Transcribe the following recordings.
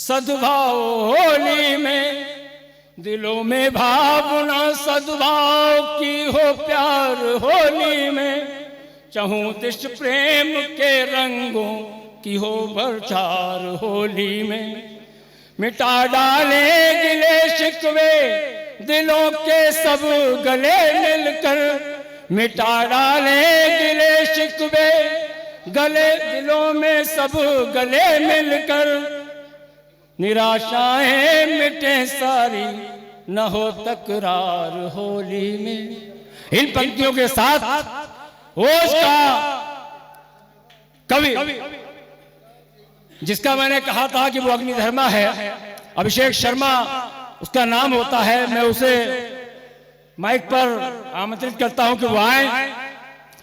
सद्भाव होली में, दिलों में भावना सद्भाव की हो प्यार होली में, चहूं दिश प्रेम के रंगों की हो बरछार होली में। मिटा डाले गिले शिकवे दिलों के सब गले मिलकर, मिटा डाले गिले शिकवे गले दिलों में सब गले मिलकर, निराशाएं मिटे सारी न हो तकरार होली में। इन पंक्तियों के साथ ओज का कवि, जिसका मैंने कहा था कि वो अग्निधर्मा है, अभिषेक शर्मा उसका नाम होता है, मैं उसे माइक पर आमंत्रित करता हूं कि वो आए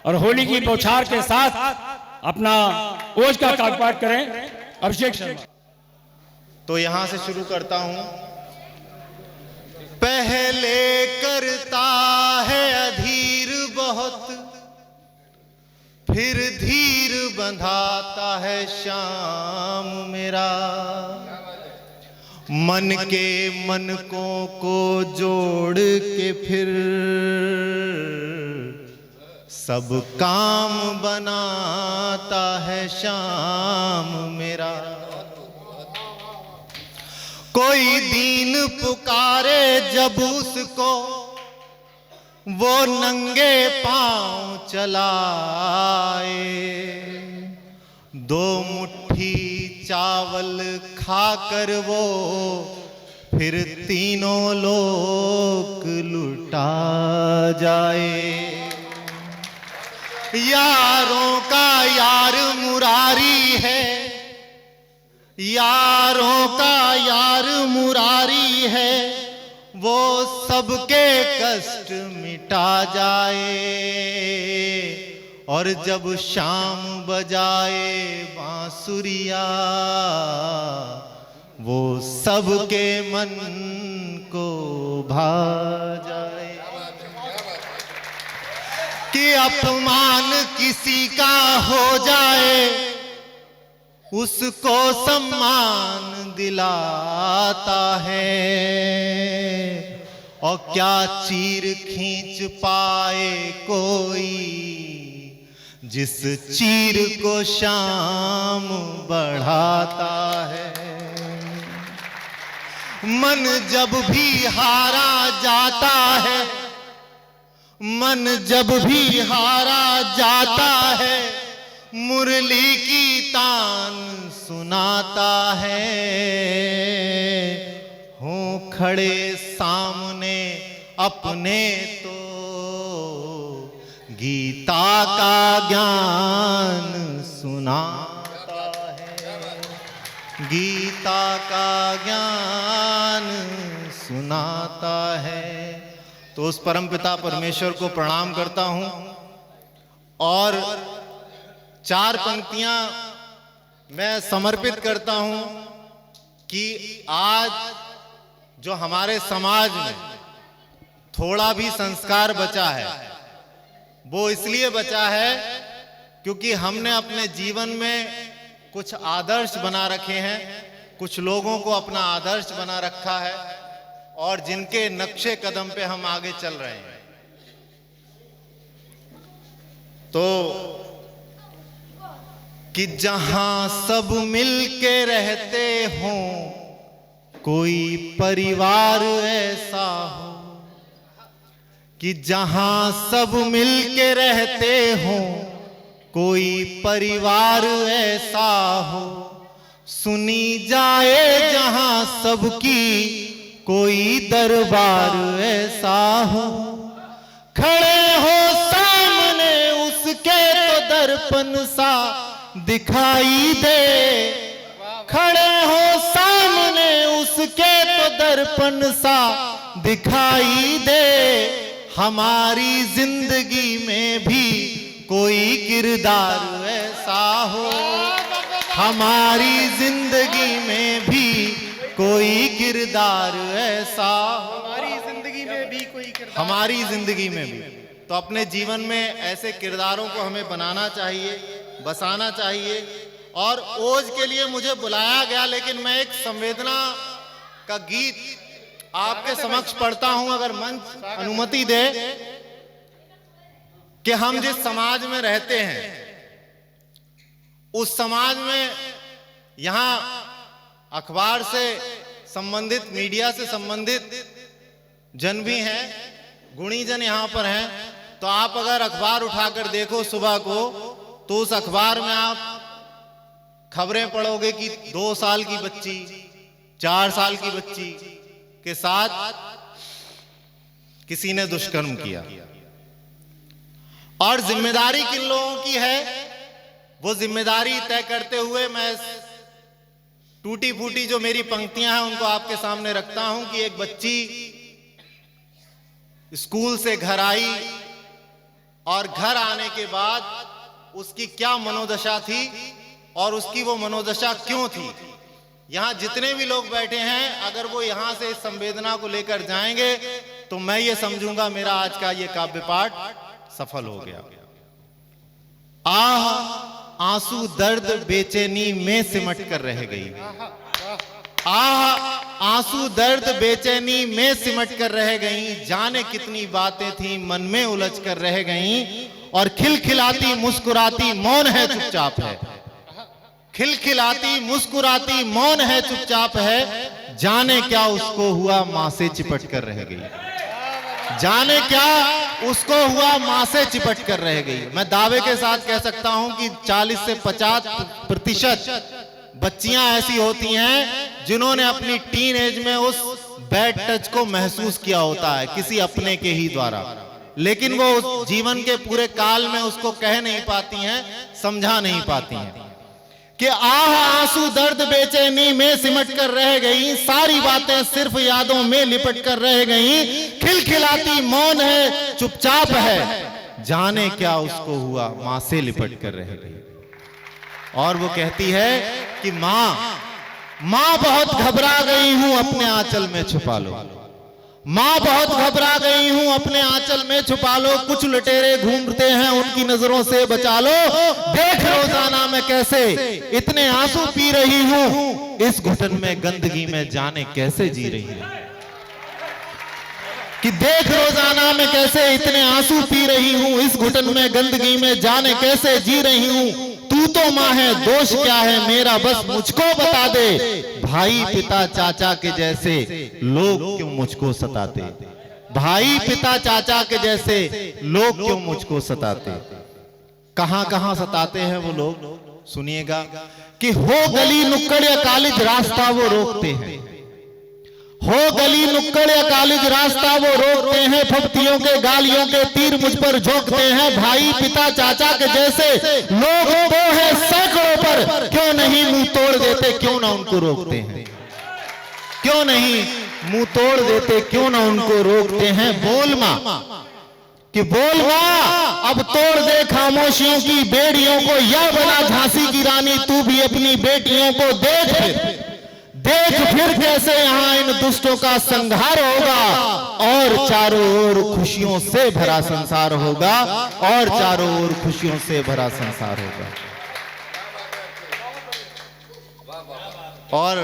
और होली की बौछार के साथ अपना ओज का काव्य पाठ करें। अभिषेक शर्मा। तो यहां से शुरू करता हूं। पहले करता है अधीर बहुत, फिर धीर बंधाता है श्याम मेरा। मन के मनकों को जोड़ के फिर सब काम बनाता है श्याम मेरा। कोई दीन पुकारे जब उसको, वो नंगे पांव चलाए। दो मुट्ठी चावल खाकर वो फिर तीनों लोक लुटा जाए। यारों का यार मुरारी है, यारों का यार मुरारी है, वो सबके कष्ट मिटा जाए। और जब शाम बजाए बांसुरिया, वो सबके मन को भा जाए। कि अपमान किसी का हो जाए, उसको सम्मान दिलाता है। और क्या चीर खींच पाए कोई, जिस चीर को शाम बढ़ाता है। मन जब भी हारा जाता है, मन जब भी हारा जाता है, मुरली की तान सुनाता है। हों खड़े सामने अपने तो गीता का ज्ञान सुनाता है। गीता का ज्ञान सुनाता है। तो उस परमपिता परमेश्वर को प्रणाम करता हूं और चार पंक्तियां मैं समर्पित करता हूं कि आज जो हमारे समाज में थोड़ा भी संस्कार बचा है, वो इसलिए बचा है क्योंकि हमने अपने जीवन में कुछ आदर्श बना रखे हैं, कुछ लोगों को अपना आदर्श बना रखा है और जिनके नक्शे कदम पे हम आगे चल रहे हैं। तो कि जहां सब मिल के रहते हों, कोई परिवार ऐसा हो। कि जहां सब मिल के रहते हों, कोई परिवार ऐसा हो। सुनी जाए जहां सबकी कोई दरबार ऐसा हो। खड़े हो सामने उसके तो दर्पण सा दिखाई दे। खड़े हो सामने उसके तो दर्पण सा दिखाई दे। हमारी जिंदगी में भी कोई किरदार ऐसा हो। हमारी जिंदगी में भी कोई किरदार ऐसा हो। हमारी जिंदगी में भी कोई किरदार, हमारी जिंदगी में भी। तो अपने जीवन में ऐसे किरदारों को हमें बनाना चाहिए, बसाना चाहिए और ओज के लिए मुझे बुलाया गया, लेकिन मैं एक संवेदना का गीत आपके समक्ष पढ़ता हूं, अगर मंच अनुमति दे, कि हम जिस समाज में रहते हैं उस समाज में यहां अखबार से संबंधित, मीडिया से संबंधित जन भी हैं, गुणी जन यहां पर हैं। तो आप अगर अखबार उठाकर देखो सुबह को, तो उस अखबार में आप खबरें पढ़ोगे कि 2 साल की बच्ची, 4 साल की बच्ची के साथ किसी ने दुष्कर्म किया। और जिम्मेदारी किन लोगों की है, वो जिम्मेदारी तय करते हुए मैं टूटी फूटी जो मेरी पंक्तियां हैं उनको आपके सामने रखता हूं कि एक बच्ची स्कूल से घर आई और घर आने के बाद उसकी क्या मनोदशा थी और उसकी वो मनोदशा क्यों थी। यहां जितने भी लोग बैठे हैं, अगर वो यहां से इस संवेदना को लेकर जाएंगे तो मैं ये समझूंगा मेरा आज का ये काव्य पाठ सफल हो गया। आह आंसू दर्द बेचैनी में सिमट कर रह गई, आह आंसू दर्द बेचैनी में सिमट कर रह गई, जाने कितनी बातें थी मन में उलझ कर रह गई, और खिलखिलाती मुस्कुराती मौन है चुपचाप है, खिलखिलाती मुस्कुराती मौन है चुपचाप है, जाने क्या उसको हुआ मां से चिपट कर रह गई, जाने क्या उसको हुआ मां से चिपट कर रह गई। मैं दावे के साथ कह सकता हूं कि 40 से 50% बच्चियां ऐसी होती हैं जिन्होंने अपनी टीन एज में उस बैड टच को महसूस किया होता है किसी अपने के ही द्वारा, लेकिन वो उस जीवन के पूरे काल में उसको कह नहीं पाती हैं, समझा नहीं पाती हैं कि आह आंसू दर्द बेचैनी में सिमट कर रह गई, सारी बातें सिर्फ यादों में लिपट कर रह गई, खिलखिलाती मौन है चुपचाप है, जाने क्या उसको हुआ मां से लिपट कर रह गई। और वो कहती है कि मां बहुत घबरा गई हूं, अपने आंचल में छुपा लो, मां बहुत घबरा गई हूं, अपने आंचल में छुपा लो, कुछ लुटेरे घूमते हैं उनकी नजरों से बचा लो, देख रोजाना मैं कैसे इतने आंसू पी रही हूं, इस घुटन में गंदगी में जाने कैसे जी रही हूं, कि देख रोजाना मैं कैसे इतने आंसू पी रही हूं, इस घुटन में गंदगी में जाने कैसे जी रही हूं, तू तो मां है दोष क्या है मेरा बस मुझको बता दे, भाई पिता चाचा के जैसे लोग क्यों मुझको सताते, भाई पिता चाचा के जैसे लोग क्यों मुझको सताते। कहां कहां सताते हैं वो लोग, सुनिएगा कि हो गली नुक्कड़ या कॉलेज रास्ता वो रोकते हैं, हो गली नुक्कड़ या कॉलेज रास्ता वो रोकते हैं, फुफ्तियों के गालियों के तीर मुझ पर झोंकते हैं, भाई पिता चाचा के जैसे लोग तो है सैकड़ों पर, क्यों नहीं मुंह तोड़ देते, क्यों ना उनको रोकते हैं, क्यों नहीं मुंह तोड़ देते, क्यों ना उनको रोकते हैं। बोल मां कि बोल मां अब तोड़ दे खामोशियों की बेड़ियों को, या बना झांसी की रानी तू भी अपनी बेटियों को, देख फिर कैसे यहाँ इन दुष्टों का संहार होगा, और चारों ओर खुशियों से भरा संसार होगा, और चारों ओर खुशियों से भरा संसार होगा। और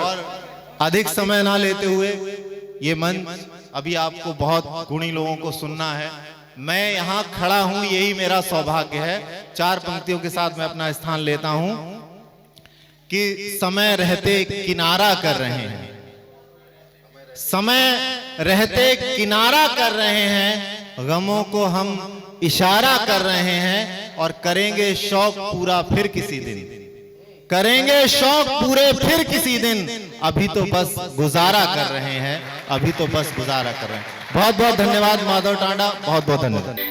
अधिक समय ना लेते हुए ये मंच अभी आपको बहुत गुणी लोगों को सुनना है, मैं यहाँ खड़ा हूं यही मेरा सौभाग्य है। 4 पंक्तियों के साथ मैं अपना स्थान लेता हूं कि समय रहते किनारा कर रहे हैं, समय रहते किनारा कर रहे हैं, गमों को हम इशारा कर रहे हैं, और करेंगे शौक पूरा फिर किसी दिन, करेंगे शौक पूरे फिर किसी दिन, अभी तो बस गुजारा कर रहे हैं, अभी तो बस गुजारा कर रहे हैं। बहुत बहुत धन्यवाद माधव टांडा, बहुत बहुत धन्यवाद।